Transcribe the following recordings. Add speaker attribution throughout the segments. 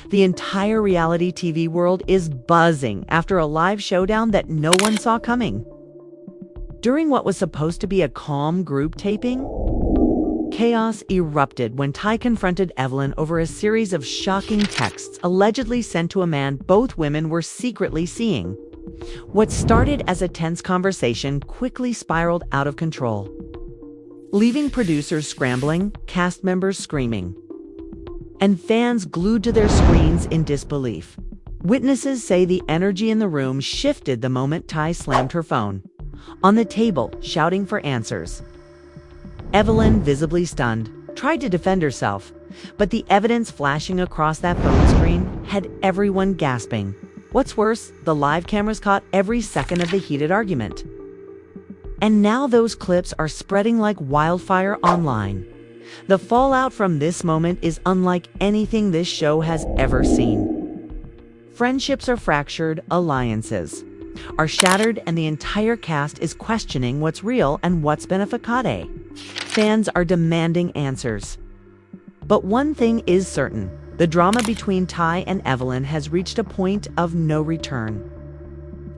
Speaker 1: The entire reality TV world is buzzing after a live showdown that no one saw coming. During what was supposed to be a calm group taping, chaos erupted when Ty confronted Evelyn over a series of shocking texts allegedly sent to a man both women were secretly seeing. What started as a tense conversation quickly spiraled out of control, leaving producers scrambling, cast members screaming, and fans glued to their screens in disbelief. Witnesses say the energy in the room shifted the moment Ty slammed her phone on the table, shouting for answers. Evelyn, visibly stunned, tried to defend herself, but the evidence flashing across that phone screen had everyone gasping. What's worse, the live cameras caught every second of the heated argument. And now those clips are spreading like wildfire online. The fallout from this moment is unlike anything this show has ever seen. Friendships are fractured, alliances are shattered, and the entire cast is questioning what's real and what's been a facade. Fans are demanding answers. But one thing is certain: the drama between Ty and Evelyn has reached a point of no return.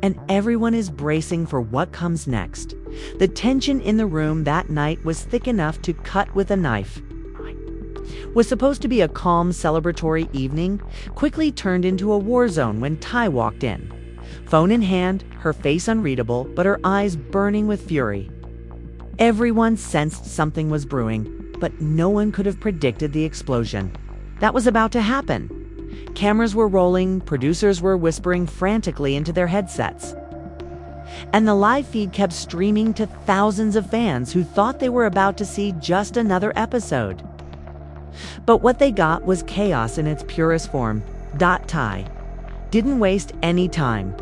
Speaker 1: And everyone is bracing for what comes next. The tension in the room that night was thick enough to cut with a knife. Was supposed to be a calm, celebratory evening, quickly turned into a war zone when Ty walked in. Phone in hand, her face unreadable, but her eyes burning with fury. Everyone sensed something was brewing, but no one could have predicted the explosion that was about to happen. Cameras were rolling, producers were whispering frantically into their headsets, and the live feed kept streaming to thousands of fans who thought they were about to see just another episode. But what they got was chaos in its purest form. Ty didn't waste any time.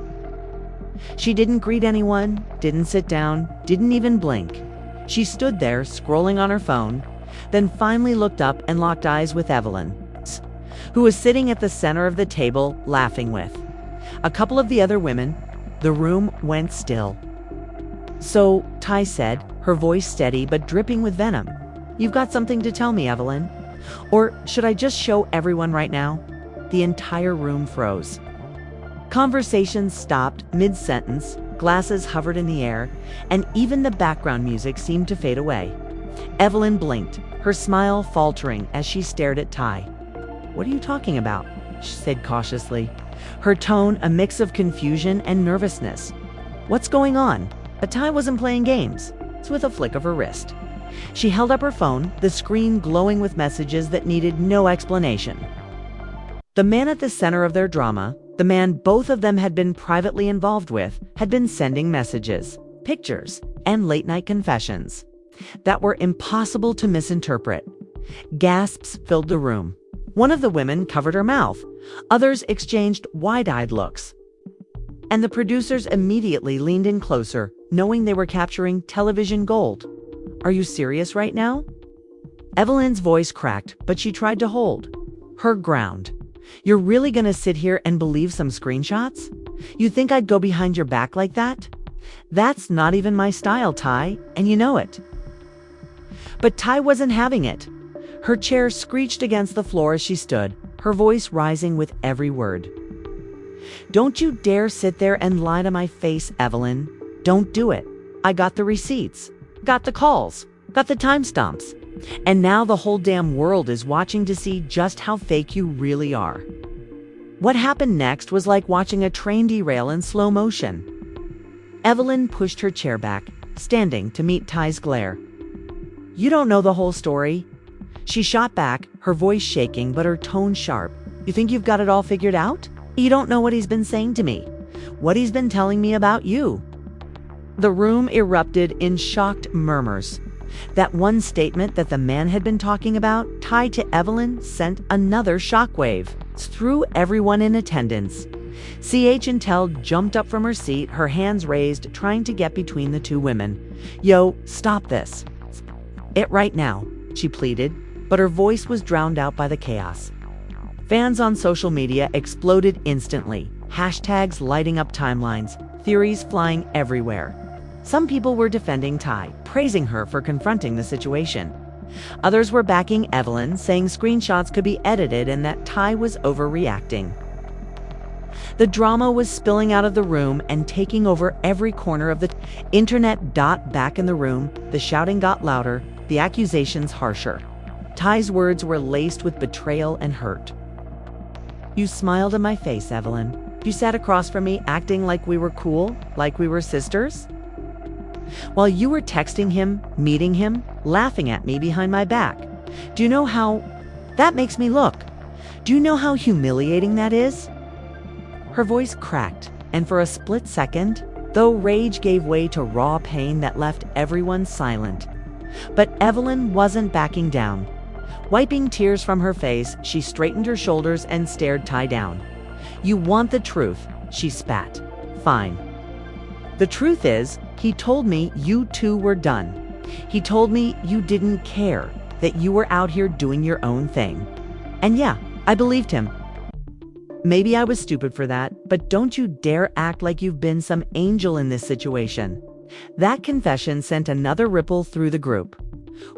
Speaker 1: She didn't greet anyone, didn't sit down, didn't even blink. She stood there, scrolling on her phone, then finally looked up and locked eyes with Evelyn, who was sitting at the center of the table, laughing with a couple of the other women. The room went still. "So," Ty said, her voice steady but dripping with venom, "you've got something to tell me, Evelyn? Or should I just show everyone right now?" The entire room froze. Conversations stopped mid-sentence, glasses hovered in the air, and even the background music seemed to fade away. Evelyn blinked, her smile faltering as she stared at Ty. "What are you talking about?" she said cautiously, her tone a mix of confusion and nervousness. "What's going on?" But Ty wasn't playing games. It's with a flick of her wrist. She held up her phone, the screen glowing with messages that needed no explanation. The man at the center of their drama, the man both of them had been privately involved with, had been sending messages, pictures, and late-night confessions that were impossible to misinterpret. Gasps filled the room. One of the women covered her mouth. Others exchanged wide-eyed looks. And the producers immediately leaned in closer, knowing they were capturing television gold. "Are you serious right now?" Evelyn's voice cracked, but she tried to hold her ground. "You're really gonna sit here and believe some screenshots? You think I'd go behind your back like that? That's not even my style, Ty, and you know it." But Ty wasn't having it. Her chair screeched against the floor as she stood, her voice rising with every word. "Don't you dare sit there and lie to my face, Evelyn. Don't do it. I got the receipts, got the calls, got the timestamps. And now the whole damn world is watching to see just how fake you really are." What happened next was like watching a train derail in slow motion. Evelyn pushed her chair back, standing to meet Ty's glare. "You don't know the whole story." She shot back, her voice shaking but her tone sharp. "You think you've got it all figured out? You don't know what he's been saying to me, what he's been telling me about you." The room erupted in shocked murmurs. That one statement that the man had been talking about, tied to Evelyn, sent another shockwave through everyone in attendance. CH Intel jumped up from her seat, her hands raised, trying to get between the two women. "Yo, stop this. It right now," she pleaded, but her voice was drowned out by the chaos. Fans on social media exploded instantly, hashtags lighting up timelines, theories flying everywhere. Some people were defending Ty, praising her for confronting the situation. Others were backing Evelyn, saying screenshots could be edited and that Ty was overreacting. The drama was spilling out of the room and taking over every corner of the internet. Back in the room, the shouting got louder, the accusations harsher. Ty's words were laced with betrayal and hurt. "You smiled in my face, Evelyn. You sat across from me acting like we were cool, like we were sisters. While you were texting him, meeting him, laughing at me behind my back. Do you know how that makes me look? Do you know how humiliating that is?" Her voice cracked, and for a split second, though rage gave way to raw pain that left everyone silent. But Evelyn wasn't backing down. Wiping tears from her face, she straightened her shoulders and stared Ty down. "You want the truth," she spat. "Fine. The truth is, he told me you two were done. He told me you didn't care, that you were out here doing your own thing. And yeah, I believed him. Maybe I was stupid for that, but don't you dare act like you've been some angel in this situation." That confession sent another ripple through the group.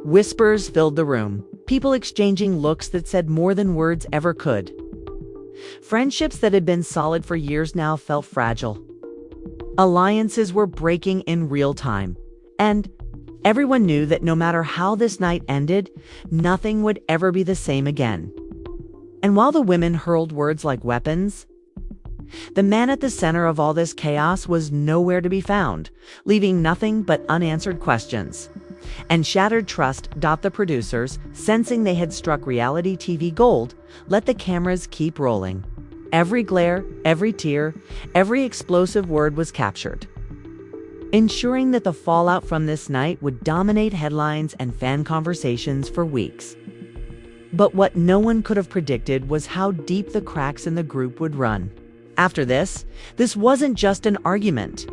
Speaker 1: Whispers filled the room, people exchanging looks that said more than words ever could. Friendships that had been solid for years now felt fragile. Alliances were breaking in real time, and everyone knew that no matter how this night ended, nothing would ever be the same again. And while the women hurled words like weapons, the man at the center of all this chaos was nowhere to be found, leaving nothing but unanswered questions. And shattered trust. The producers, sensing they had struck reality TV gold, let the cameras keep rolling. Every glare, every tear, every explosive word was captured, ensuring that the fallout from this night would dominate headlines and fan conversations for weeks. But what no one could have predicted was how deep the cracks in the group would run. After this wasn't just an argument.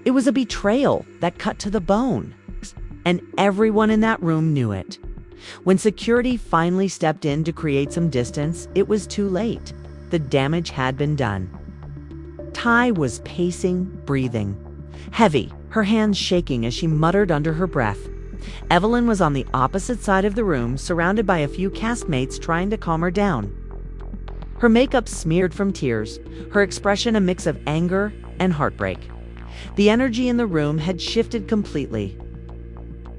Speaker 1: It was a betrayal that cut to the bone. And everyone in that room knew it. When security finally stepped in to create some distance, it was too late. The damage had been done. Ty was pacing, breathing, heavy, her hands shaking as she muttered under her breath. Evelyn was on the opposite side of the room, surrounded by a few castmates trying to calm her down. Her makeup smeared from tears, her expression a mix of anger and heartbreak. The energy in the room had shifted completely.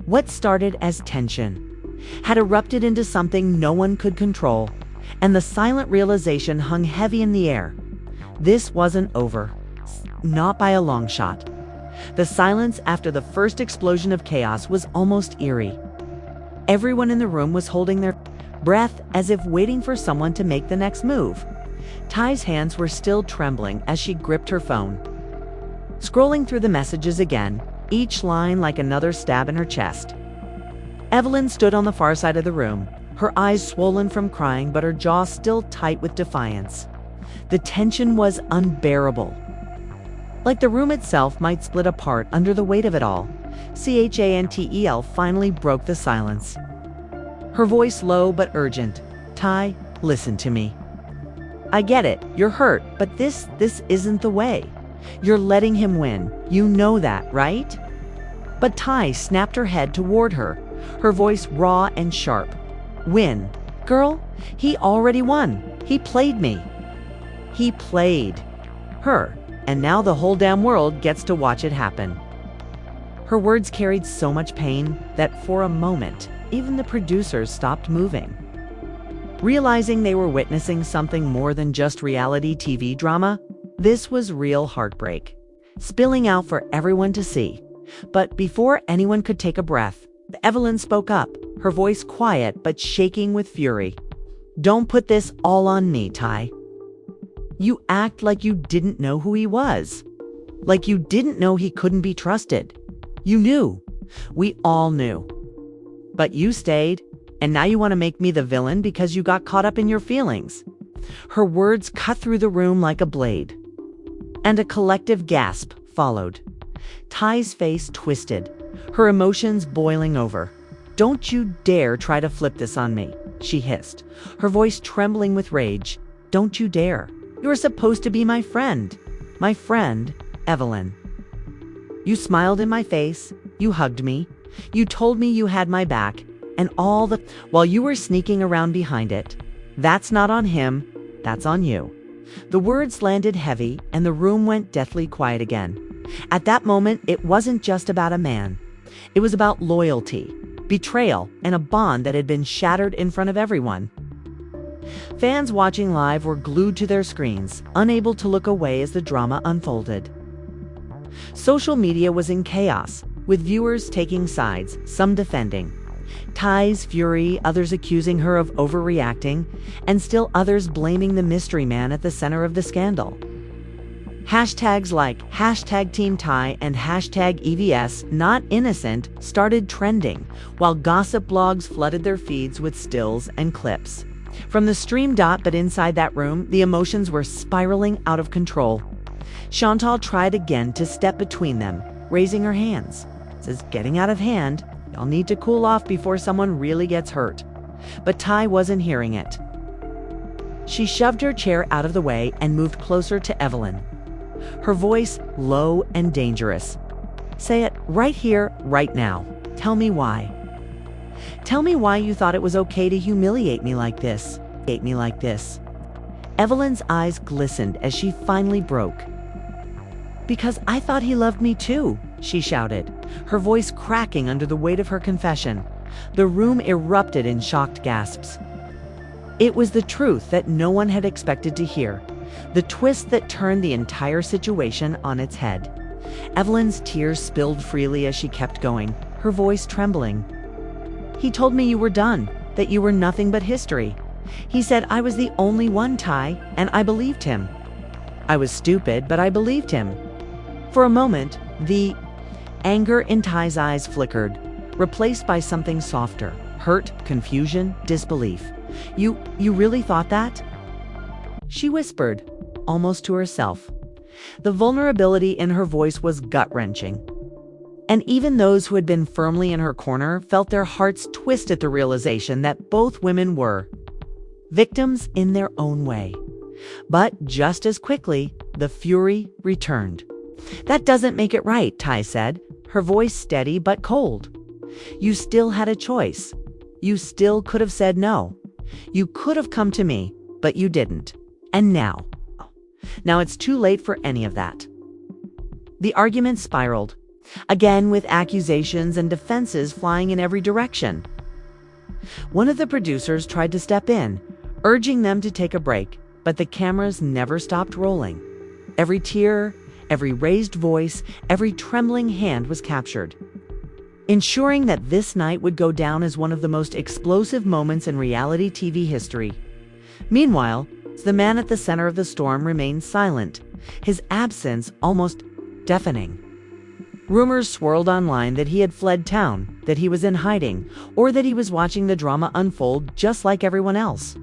Speaker 1: What started as tension had erupted into something no one could control, and the silent realization hung heavy in the air. This wasn't over. Not by a long shot. The silence after the first explosion of chaos was almost eerie. Everyone in the room was holding their breath as if waiting for someone to make the next move. Ty's hands were still trembling as she gripped her phone. Scrolling through the messages again, each line like another stab in her chest. Evelyn stood on the far side of the room, her eyes swollen from crying but her jaw still tight with defiance. The tension was unbearable. Like the room itself might split apart under the weight of it all, Chantel finally broke the silence. Her voice low but urgent. "Ty, listen to me. I get it, you're hurt, but this isn't the way. You're letting him win. You know that, right?" But Ty snapped her head toward her, her voice raw and sharp. "Win? Girl, he already won. He played me. He played her, and now the whole damn world gets to watch it happen." Her words carried so much pain that for a moment, even the producers stopped moving. Realizing they were witnessing something more than just reality TV drama, this was real heartbreak, spilling out for everyone to see. But before anyone could take a breath, Evelyn spoke up, her voice quiet but shaking with fury. "Don't put this all on me, Ty. You act like you didn't know who he was. Like you didn't know he couldn't be trusted. You knew. We all knew. But you stayed, and now you want to make me the villain because you got caught up in your feelings." Her words cut through the room like a blade. And a collective gasp followed. Ty's face twisted, her emotions boiling over. "Don't you dare try to flip this on me," she hissed, her voice trembling with rage. "Don't you dare. You're supposed to be my friend. My friend, Evelyn. You smiled in my face. You hugged me. You told me you had my back. and while you were sneaking around behind it. That's not on him, that's on you. The words landed heavy, and the room went deathly quiet again. At that moment, it wasn't just about a man. It was about loyalty, betrayal, and a bond that had been shattered in front of everyone. Fans watching live were glued to their screens, unable to look away as the drama unfolded. Social media was in chaos, with viewers taking sides, some defending. Ty's fury, others accusing her of overreacting, and still others blaming the mystery man at the center of the scandal. Hashtags like #TeamTy and #EVS Not Innocent started trending, while gossip blogs flooded their feeds with stills and clips. From the stream but inside that room, the emotions were spiraling out of control. Chantal tried again to step between them, raising her hands. This is getting out of hand. Y'all need to cool off before someone really gets hurt. But Ty wasn't hearing it. She shoved her chair out of the way and moved closer to Evelyn. Her voice low and dangerous. Say it right here, right now. Tell me why. Tell me why you thought it was okay to humiliate me like this. Evelyn's eyes glistened as she finally broke. Because I thought he loved me too, she shouted, her voice cracking under the weight of her confession. The room erupted in shocked gasps. It was the truth that no one had expected to hear, the twist that turned the entire situation on its head. Evelyn's tears spilled freely as she kept going, her voice trembling. He told me you were done, that you were nothing but history. He said I was the only one, Ty, and I believed him. I was stupid, but I believed him. For a moment, the anger in Ty's eyes flickered, replaced by something softer, hurt, confusion, disbelief. You really thought that? She whispered, almost to herself. The vulnerability in her voice was gut-wrenching. And even those who had been firmly in her corner felt their hearts twist at the realization that both women were victims in their own way. But just as quickly, the fury returned. That doesn't make it right, Ty said, her voice steady but cold. You still had a choice. You still could have said no. You could have come to me, but you didn't. And now it's too late for any of that. The argument spiraled, again with accusations and defenses flying in every direction. One of the producers tried to step in, urging them to take a break, but the cameras never stopped rolling. Every tear, every raised voice, every trembling hand was captured, ensuring that this night would go down as one of the most explosive moments in reality TV history. Meanwhile, the man at the center of the storm remained silent, his absence almost deafening. Rumors swirled online that he had fled town, that he was in hiding, or that he was watching the drama unfold just like everyone else.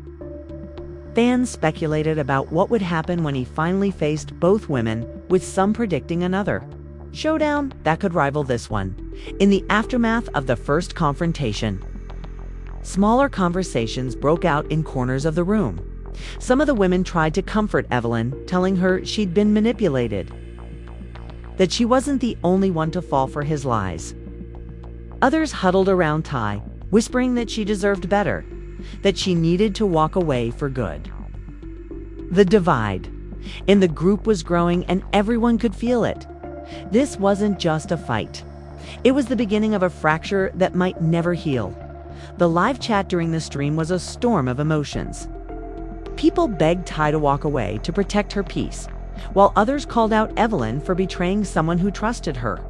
Speaker 1: Fans speculated about what would happen when he finally faced both women, with some predicting another showdown that could rival this one. In the aftermath of the first confrontation, smaller conversations broke out in corners of the room. Some of the women tried to comfort Evelyn, telling her she'd been manipulated, that she wasn't the only one to fall for his lies. Others huddled around Ty, whispering that she deserved better, that she needed to walk away for good. The divide in the group was growing, and everyone could feel it. This wasn't just a fight. It was the beginning of a fracture that might never heal. The live chat during the stream was a storm of emotions. People begged Ty to walk away to protect her peace, while others called out Evelyn for betraying someone who trusted her.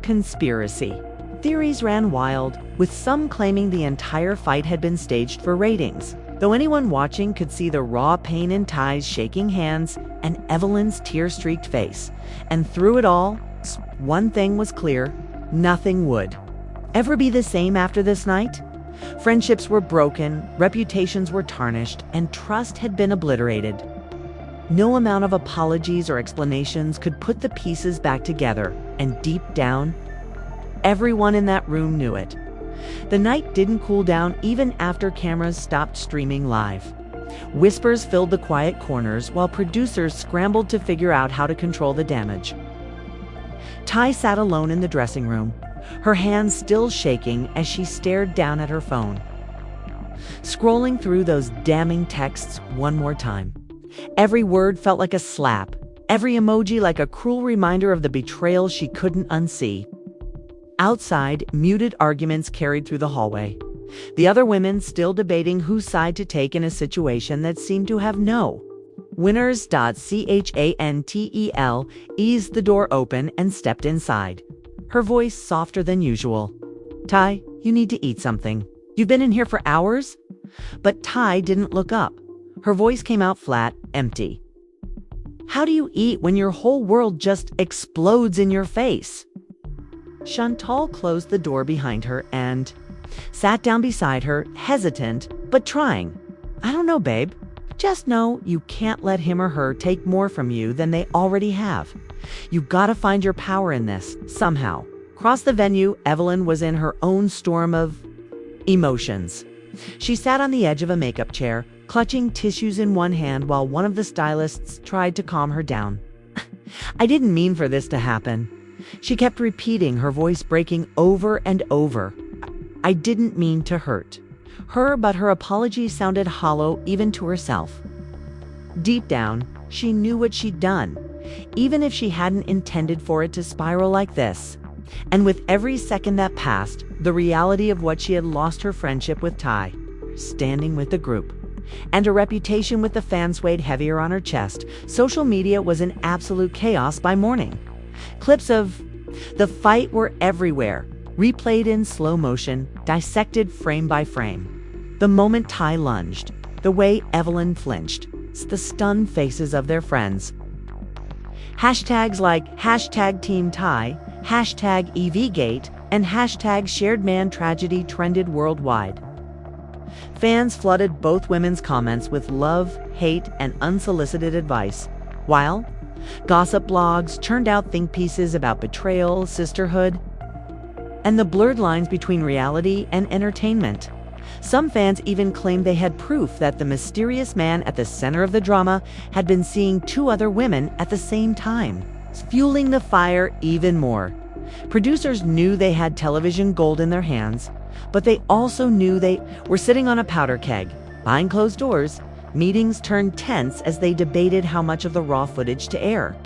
Speaker 1: Conspiracy theories ran wild, with some claiming the entire fight had been staged for ratings, though anyone watching could see the raw pain in Ty's shaking hands and Evelyn's tear-streaked face. And through it all, one thing was clear: nothing would ever be the same after this night. Friendships were broken, reputations were tarnished, and trust had been obliterated. No amount of apologies or explanations could put the pieces back together, and deep down, everyone in that room knew it. The night didn't cool down even after cameras stopped streaming live. Whispers filled the quiet corners while producers scrambled to figure out how to control the damage. Ty sat alone in the dressing room, her hands still shaking as she stared down at her phone. Scrolling through those damning texts one more time. Every word felt like a slap, every emoji like a cruel reminder of the betrayal she couldn't unsee. Outside, muted arguments carried through the hallway. The other women still debating whose side to take in a situation that seemed to have no winners. Chantel eased the door open and stepped inside, her voice softer than usual. "Ty, you need to eat something. You've been in here for hours?" But Ty didn't look up. Her voice came out flat, empty. "How do you eat when your whole world just explodes in your face?" Chantal closed the door behind her and sat down beside her, hesitant, but trying. "I don't know, babe. Just know you can't let him or her take more from you than they already have. You gotta find your power in this, somehow." Across the venue, Evelyn was in her own storm of emotions. She sat on the edge of a makeup chair, clutching tissues in one hand while one of the stylists tried to calm her down. "I didn't mean for this to happen." She kept repeating, her voice breaking over and over. "I didn't mean to hurt her," but her apology sounded hollow even to herself. Deep down, she knew what she'd done, even if she hadn't intended for it to spiral like this. And with every second that passed, the reality of what she had lost, her friendship with Ty, standing with the group, and her reputation with the fans weighed heavier on her chest. Social media was in absolute chaos by morning. Clips of the fight were everywhere, replayed in slow motion, dissected frame by frame. The moment Ty lunged, the way Evelyn flinched, the stunned faces of their friends. Hashtags like #TeamTy, #EVGate, and #SharedManTragedy trended worldwide. Fans flooded both women's comments with love, hate, and unsolicited advice, while gossip blogs churned out think pieces about betrayal, sisterhood, and the blurred lines between reality and entertainment. Some fans even claimed they had proof that the mysterious man at the center of the drama had been seeing two other women at the same time, fueling the fire even more. Producers knew they had television gold in their hands, but they also knew they were sitting on a powder keg. Behind closed doors, meetings turned tense as they debated how much of the raw footage to air.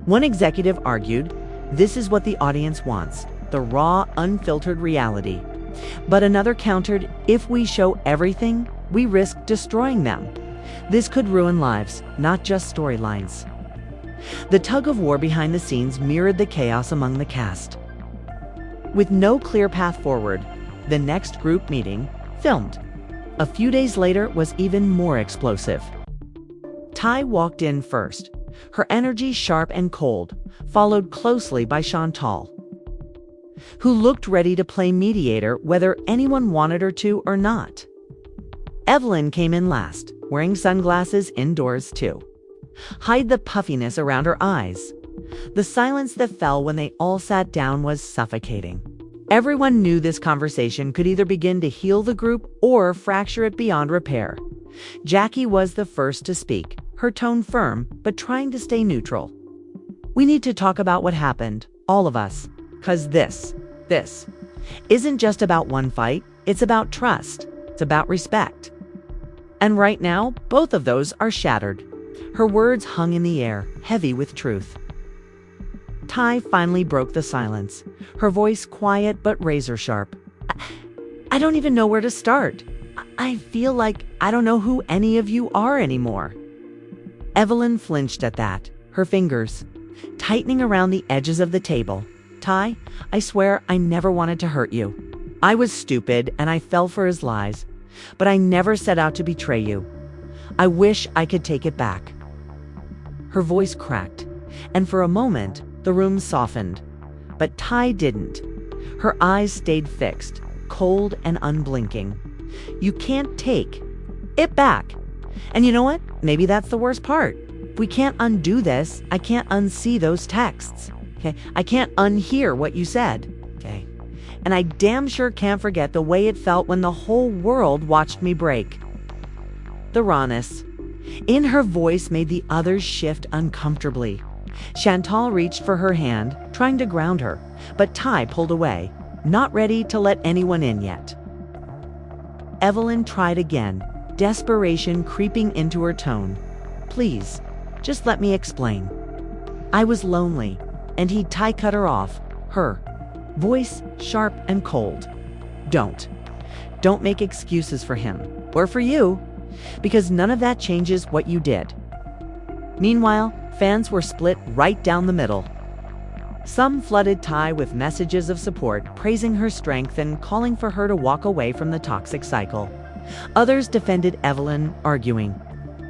Speaker 1: One executive argued, "This is what the audience wants, the raw, unfiltered reality." But another countered, "If we show everything, we risk destroying them. This could ruin lives, not just storylines." The tug of war behind the scenes mirrored the chaos among the cast. With no clear path forward, the next group meeting, filmed a few days later, was even more explosive. Ty walked in first, her energy sharp and cold, followed closely by Chantal, who looked ready to play mediator whether anyone wanted her to or not. Evelyn came in last, wearing sunglasses indoors too. Hide the puffiness around her eyes. The silence that fell when they all sat down was suffocating. Everyone knew this conversation could either begin to heal the group or fracture it beyond repair. Jackie was the first to speak, her tone firm, but trying to stay neutral. "We need to talk about what happened, all of us, 'cause this isn't just about one fight, it's about trust, it's about respect. And right now, both of those are shattered." Her words hung in the air, heavy with truth. Ty finally broke the silence, her voice quiet but razor sharp. I don't even know where to start. I feel like I don't know who any of you are anymore." Evelyn flinched at that, her fingers tightening around the edges of the table. "Ty, I swear I never wanted to hurt you. I was stupid and I fell for his lies, but I never set out to betray you. I wish I could take it back." Her voice cracked, and for a moment, the room softened. But Ty didn't. Her eyes stayed fixed, cold and unblinking. "You can't take it back. And you know what? Maybe that's the worst part. If we can't undo this, I can't unsee those texts. Okay? I can't unhear what you said. Okay? And I damn sure can't forget the way it felt when the whole world watched me break." The rawness in her voice made the others shift uncomfortably. Chantal reached for her hand, trying to ground her, but Ty pulled away, not ready to let anyone in yet. Evelyn tried again, desperation creeping into her tone. "Please, just let me explain. I was lonely," and Ty cut her off, her voice sharp and cold. Don't make excuses for him, or for you, because none of that changes what you did." Meanwhile, fans were split right down the middle. Some flooded Ty with messages of support, praising her strength and calling for her to walk away from the toxic cycle. Others defended Evelyn, arguing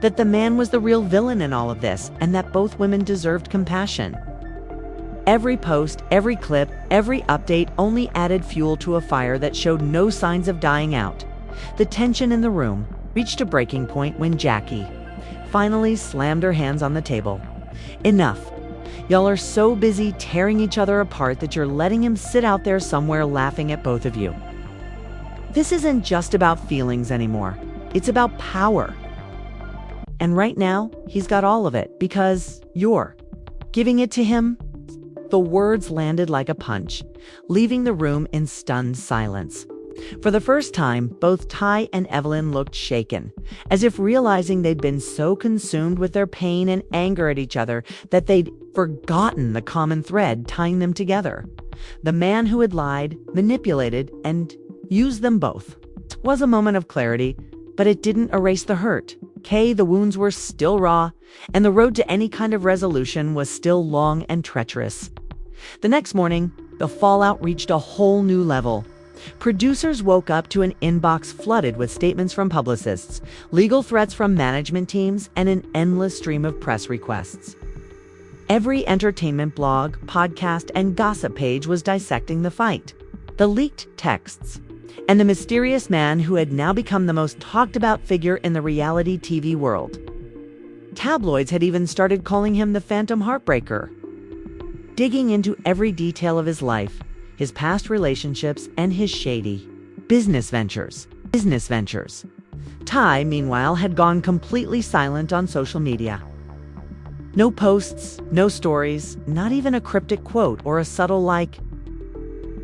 Speaker 1: that the man was the real villain in all of this and that both women deserved compassion. Every post, every clip, every update only added fuel to a fire that showed no signs of dying out. The tension in the room reached a breaking point when Jackie finally slammed her hands on the table. "Enough. Y'all are so busy tearing each other apart that you're letting him sit out there somewhere laughing at both of you. This isn't just about feelings anymore. It's about power. And right now, he's got all of it because you're giving it to him." The words landed like a punch, leaving the room in stunned silence. For the first time, both Ty and Evelyn looked shaken, as if realizing they'd been so consumed with their pain and anger at each other that they'd forgotten the common thread tying them together. The man who had lied, manipulated, and used them both. It was a moment of clarity, but it didn't erase the hurt. The wounds were still raw, and the road to any kind of resolution was still long and treacherous. The next morning, the fallout reached a whole new level. Producers woke up to an inbox flooded with statements from publicists, legal threats from management teams, and an endless stream of press requests. Every entertainment blog, podcast, and gossip page was dissecting the fight, the leaked texts, and the mysterious man who had now become the most talked-about figure in the reality TV world. Tabloids had even started calling him the Phantom Heartbreaker. Digging into every detail of his life, his past relationships, and his shady business ventures. Ty, meanwhile, had gone completely silent on social media. No posts, no stories, not even a cryptic quote or a subtle like.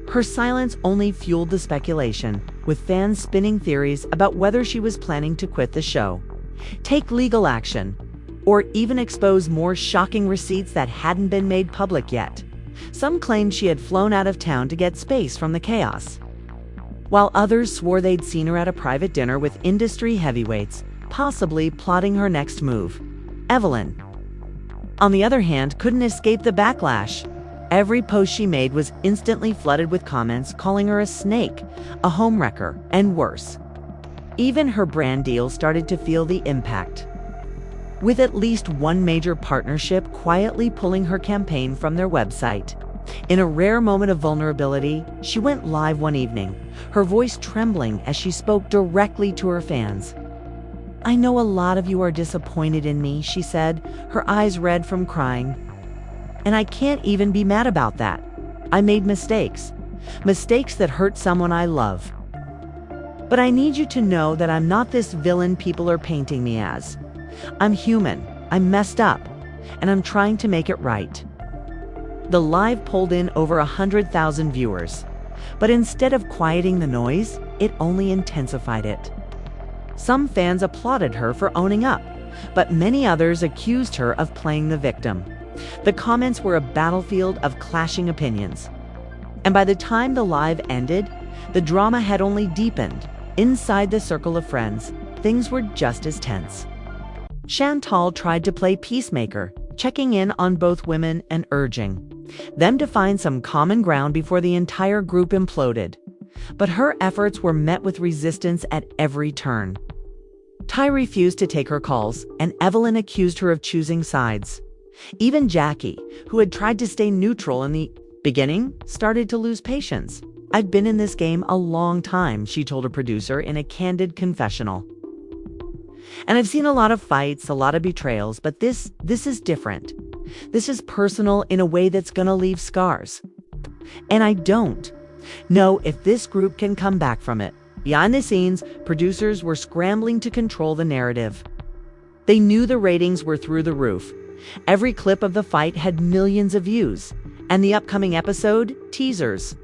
Speaker 1: Her silence only fueled the speculation, with fans spinning theories about whether she was planning to quit the show, take legal action, or even expose more shocking receipts that hadn't been made public yet. Some claimed she had flown out of town to get space from the chaos, while others swore they'd seen her at a private dinner with industry heavyweights, possibly plotting her next move. Evelyn, on the other hand, couldn't escape the backlash. Every post she made was instantly flooded with comments calling her a snake, a homewrecker, and worse. Even her brand deal started to feel the impact, with at least one major partnership quietly pulling her campaign from their website. In a rare moment of vulnerability, she went live one evening, her voice trembling as she spoke directly to her fans. "I know a lot of you are disappointed in me," she said, her eyes red from crying. "And I can't even be mad about that. I made mistakes that hurt someone I love. But I need you to know that I'm not this villain people are painting me as. I'm human, I'm messed up, and I'm trying to make it right." The live pulled in over 100,000 viewers, but instead of quieting the noise, it only intensified it. Some fans applauded her for owning up, but many others accused her of playing the victim. The comments were a battlefield of clashing opinions. And by the time the live ended, the drama had only deepened. Inside the circle of friends, things were just as tense. Chantal tried to play peacemaker, checking in on both women and urging them to find some common ground before the entire group imploded. But her efforts were met with resistance at every turn. Ty refused to take her calls, and Evelyn accused her of choosing sides. Even Jackie, who had tried to stay neutral in the beginning, started to lose patience. "I've been in this game a long time," she told a producer in a candid confessional. "And I've seen a lot of fights, a lot of betrayals, but this is different. This is personal in a way that's gonna leave scars. And I don't know if this group can come back from it." Behind the scenes, producers were scrambling to control the narrative. They knew the ratings were through the roof. Every clip of the fight had millions of views, and the upcoming episode, teasers,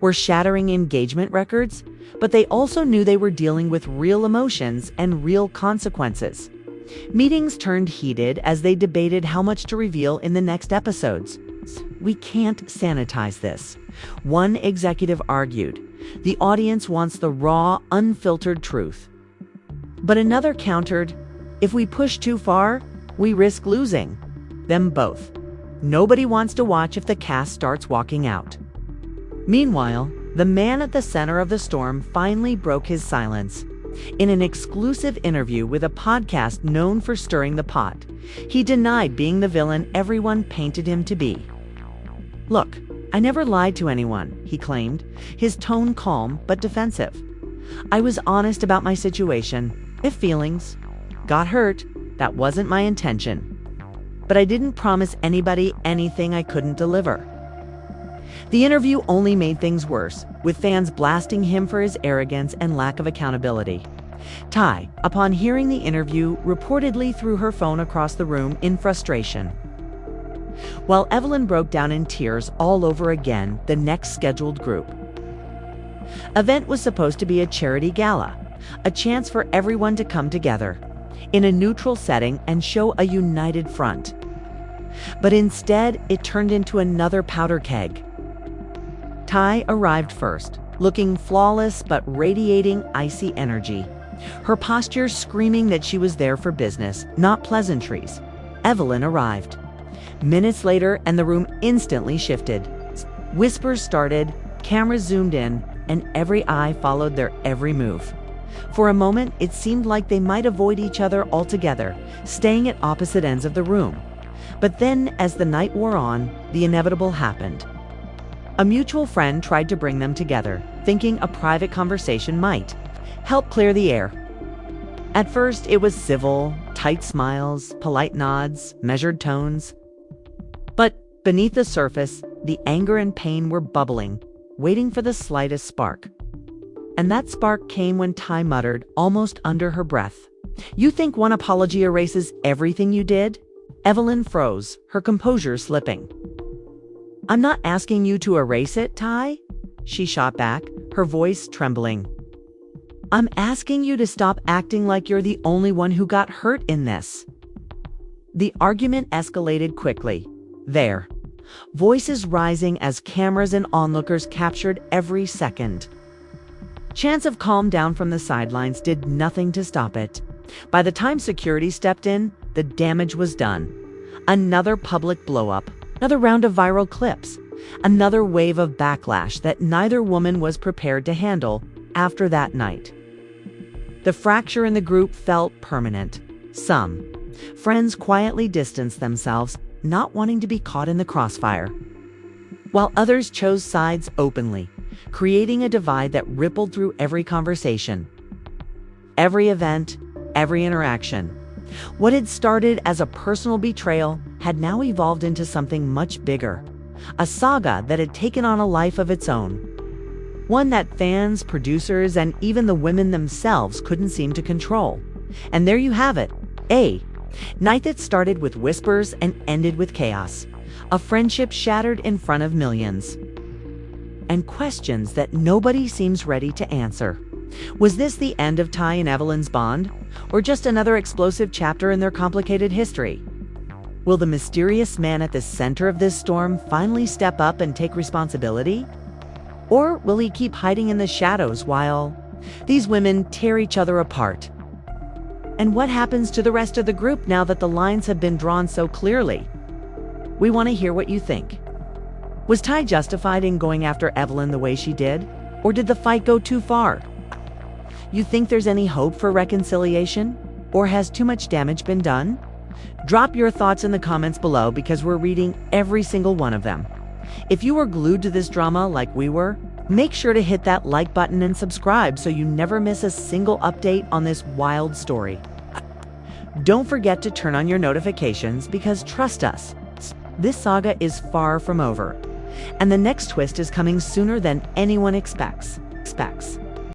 Speaker 1: were shattering engagement records, but they also knew they were dealing with real emotions and real consequences. Meetings turned heated as they debated how much to reveal in the next episodes. "We can't sanitize this," one executive argued. "The audience wants the raw, unfiltered truth." But another countered, "If we push too far, we risk losing them both. Nobody wants to watch if the cast starts walking out." Meanwhile, the man at the center of the storm finally broke his silence. In an exclusive interview with a podcast known for stirring the pot, he denied being the villain everyone painted him to be. "Look, I never lied to anyone," he claimed, his tone calm but defensive. "I was honest about my situation. If feelings got hurt, that wasn't my intention. But I didn't promise anybody anything I couldn't deliver." The interview only made things worse, with fans blasting him for his arrogance and lack of accountability. Ty, upon hearing the interview, reportedly threw her phone across the room in frustration. While Evelyn broke down in tears all over again, the next scheduled group event was supposed to be a charity gala, a chance for everyone to come together in a neutral setting and show a united front. But instead, it turned into another powder keg. Ty arrived first, looking flawless but radiating icy energy, her posture screaming that she was there for business, not pleasantries. Evelyn arrived minutes later, and the room instantly shifted. Whispers started, cameras zoomed in, and every eye followed their every move. For a moment, it seemed like they might avoid each other altogether, staying at opposite ends of the room. But then, as the night wore on, the inevitable happened. A mutual friend tried to bring them together, thinking a private conversation might help clear the air. At first, it was civil, tight smiles, polite nods, measured tones. But beneath the surface, the anger and pain were bubbling, waiting for the slightest spark. And that spark came when Ty muttered, almost under her breath, "You think one apology erases everything you did?" Evelyn froze, her composure slipping. "I'm not asking you to erase it, Ty," she shot back, her voice trembling. "I'm asking you to stop acting like you're the only one who got hurt in this." The argument escalated quickly. There, voices rising as cameras and onlookers captured every second. Chants of calm down from the sidelines did nothing to stop it. By the time security stepped in, the damage was done. Another public blow-up, another round of viral clips, another wave of backlash that neither woman was prepared to handle after that night. The fracture in the group felt permanent. Some friends quietly distanced themselves, not wanting to be caught in the crossfire, while others chose sides openly, creating a divide that rippled through every conversation, every event, every interaction. What had started as a personal betrayal had now evolved into something much bigger, a saga that had taken on a life of its own, one that fans, producers, and even the women themselves couldn't seem to control. And there you have it, a night that started with whispers and ended with chaos, a friendship shattered in front of millions, and questions that nobody seems ready to answer. Was this the end of Ty and Evelyn's bond, or just another explosive chapter in their complicated history? Will the mysterious man at the center of this storm finally step up and take responsibility? Or will he keep hiding in the shadows while these women tear each other apart? And what happens to the rest of the group now that the lines have been drawn so clearly? We want to hear what you think. Was Ty justified in going after Evelyn the way she did? Or did the fight go too far? You think there's any hope for reconciliation? Or has too much damage been done? Drop your thoughts in the comments below because we're reading every single one of them. If you were glued to this drama like we were, make sure to hit that like button and subscribe so you never miss a single update on this wild story. Don't forget to turn on your notifications because trust us, this saga is far from over, and the next twist is coming sooner than anyone expects.